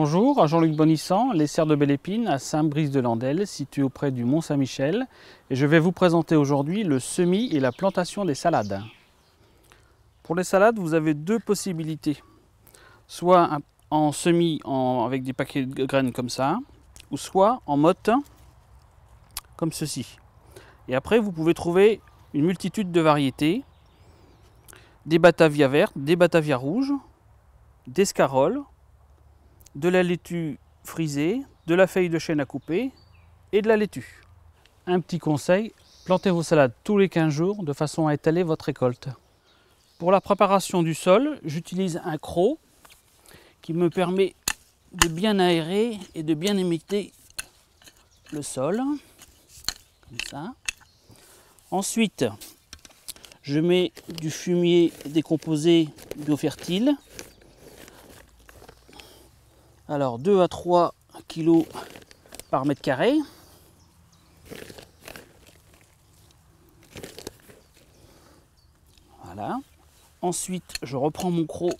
Bonjour, à Jean-Luc Bonissant, les serres de Belle-Épine à Saint-Brice-de-Landelle, situé auprès du Mont-Saint-Michel. Et je vais vous présenter aujourd'hui le semis et la plantation des salades. Pour les salades, vous avez deux possibilités. Soit en semis avec des paquets de graines comme ça, ou soit en motte comme ceci. Et après, vous pouvez trouver une multitude de variétés. Des batavias vertes, des batavias rouges, des scaroles, de la laitue frisée, de la feuille de chêne à couper et de la laitue. Un petit conseil, plantez vos salades tous les 15 jours de façon à étaler votre récolte. Pour la préparation du sol, j'utilise un croc qui me permet de bien aérer et de bien émecter le sol, comme ça. Ensuite, je mets du fumier décomposé biofertile. Alors 2 à 3 kg par mètre carré. Voilà. Ensuite, je reprends mon croc,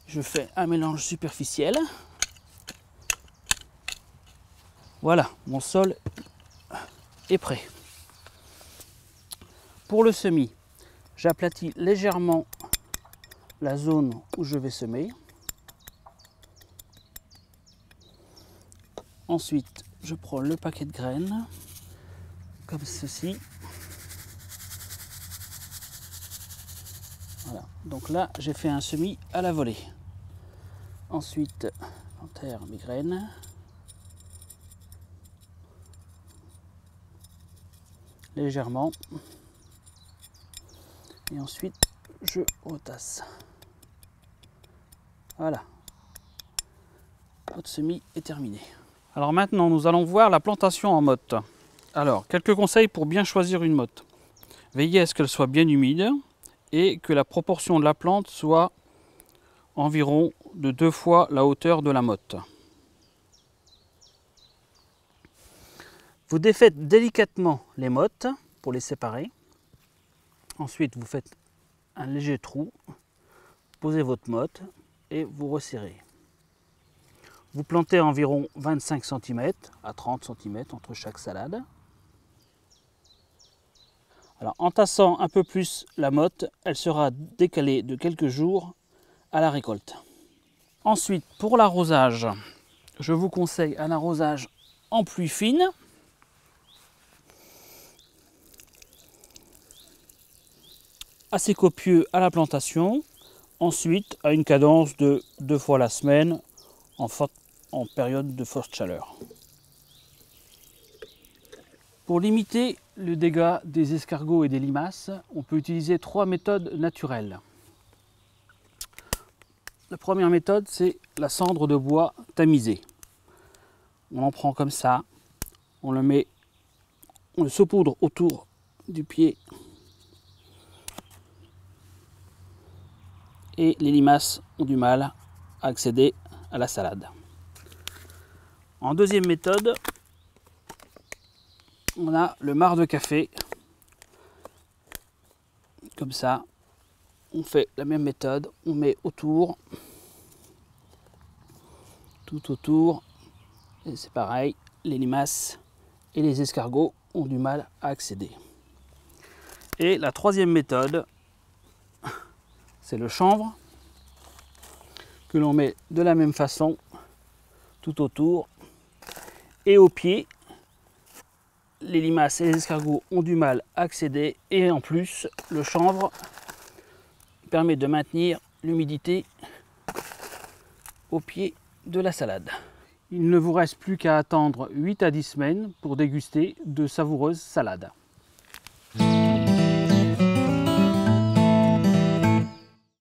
je fais un mélange superficiel. Voilà, mon sol est prêt. Pour le semis, j'aplatis légèrement la zone où je vais semer. Ensuite, je prends le paquet de graines, comme ceci. Voilà, donc là, j'ai fait un semis à la volée. Ensuite, j'enterre mes graines. Légèrement. Et ensuite, je retasse. Voilà. Votre semis est terminé. Alors maintenant, nous allons voir la plantation en motte. Alors, quelques conseils pour bien choisir une motte. Veillez à ce qu'elle soit bien humide et que la proportion de la plante soit environ de 2 fois la hauteur de la motte. Vous défaites délicatement les mottes pour les séparer. Ensuite, vous faites un léger trou, posez votre motte et vous resserrez. Vous plantez environ 25 cm à 30 cm entre chaque salade. Alors, en tassant un peu plus la motte, elle sera décalée de quelques jours à la récolte. Ensuite, pour l'arrosage, je vous conseille un arrosage en pluie fine. Assez copieux à la plantation. Ensuite, à une cadence de 2 fois la semaine en période de forte chaleur. Pour limiter le dégât des escargots et des limaces, on peut utiliser 3 méthodes naturelles. La première méthode, c'est la cendre de bois tamisée. On en prend comme ça, on le saupoudre autour du pied et les limaces ont du mal à accéder à la salade. En deuxième méthode, on a le marc de café. Comme ça, on fait la même méthode, on met autour, tout autour, et c'est pareil, les limaces et les escargots ont du mal à accéder. Et la troisième méthode, c'est le chanvre, que l'on met de la même façon, tout autour, et au pied. Les limaces et les escargots ont du mal à accéder et en plus le chanvre permet de maintenir l'humidité au pied de la salade. Il ne vous reste plus qu'à attendre 8 à 10 semaines pour déguster de savoureuses salades.